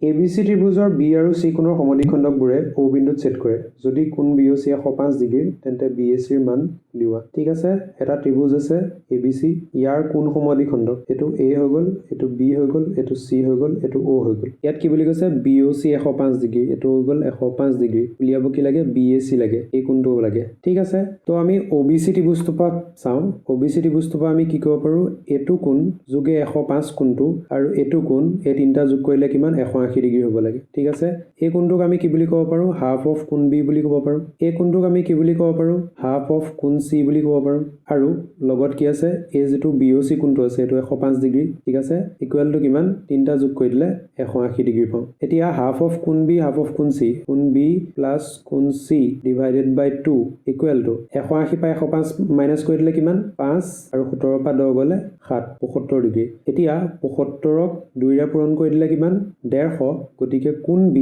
ABC ত্ৰিভুজৰ B আৰু C কোণৰ সমদ্বিখণ্ডকবোৰে O বিন্দুত ছেদ কৰে। যদি কোণ BOC 105 ডিগ্ৰী তেন্তে BAC ৰ মান উলিওৱা। ঠিক আছে, এটা ত্ৰিভুজ আছে ABC, ইয়াৰ কোণ সমদ্বিখণ্ডক, এইটো A হৈ গ'ল, এইটো B হৈ গ'ল, এইটো C হৈ গ'ল, এইটো O হৈ গ'ল। ইয়াত কি বুলি কৈছে BOC 105 ডিগ্ৰী, এইটো হৈ গ'ল 105 ডিগ্ৰী। উলিয়াব কি লাগে BAC লাগে, এই কোণটো লাগে। ঠিক আছে, তো আমি OBC ত্ৰিভুজটোৰ পৰা চাওঁ। OBC ত্ৰিভুজটোৰ পৰা আমি কি কৰিব পাৰোঁ, এইটো কোণ যোগে 105 কোণটো আৰু এইটো কোণ, এই তিনিটা যোগ কৰিলে কিমান 180 ডিগ্ৰী হ'ব লাগে। ঠিক আছে, এই কোণটোক আমি কি বুলি ক'ব পাৰোঁ, হাফ অফ কোণ B বুলি ক'ব পাৰোঁ। এই কোণটোক আমি কি বুলি ক'ব পাৰোঁ, হাফ অফ কোণ C বুলি ক'ব পাৰোঁ। আৰু লগত কি আছে, এই যিটো BOC কোণটো আছে এইটো 105 ডিগ্ৰী। ঠিক আছে, ইকুৱেল টু কিমান, তিনিটা যোগ কৰি দিলে 180 ডিগ্ৰী পাওঁ। এতিয়া হাফ অফ কোণ B, হাফ অফ কোণ C, কোণ B প্লাছ কোণ C divided by 2 equal to 180 পৰা 105 মাইনাছ কৰি দিলে কিমান 5 আৰু 17 পৰা 10 গ'লে 7, 75 ডিগ্ৰী। এতিয়া 75ক 2ৰে পূৰণ কৰি দিলে কিমান 150, গতিকে কোণ B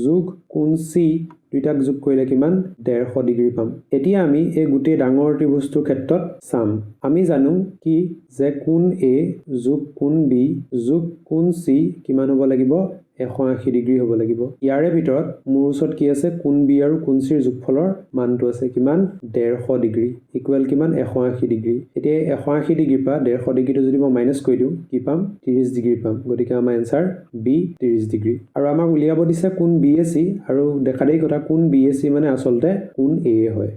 যোগ কোণ C দুইটাক যোগ কৰিলে কিমান 150 ডিগ্ৰী পাম। এতিয়া আমি এই গোটেই ডাঙৰ ত্ৰিভুজটোৰ ক্ষেত্ৰত চাম। আমি জানো কি যে কোণ A যোগ কোণ B যোগ কোণ C কিমান হ'ব লাগিব, 180 ডিগ্ৰী হ'ব লাগিব। ইয়াৰে ভিতৰত মোৰ ওচৰত কি আছে, কোণ B আৰু কোণ C ৰ যোগফলৰ মানটো আছে কিমান 150 ডিগ্ৰী, ইকুৱেল কিমান 180 ডিগ্ৰী। এতিয়া 180 ডিগ্ৰীৰ পৰা 150 ডিগ্ৰীটো যদি মই মাইনাছ কৰি দিওঁ কি পাম, 30 ডিগ্ৰী পাম। গতিকে আমাৰ এনচাৰ B 30 ডিগ্ৰী। আৰু আমাক উলিয়াব দিছে কোণ BAC, আৰু দেখা দেই কথা কোণ BAC মানে আচলতে কোণ A হয়।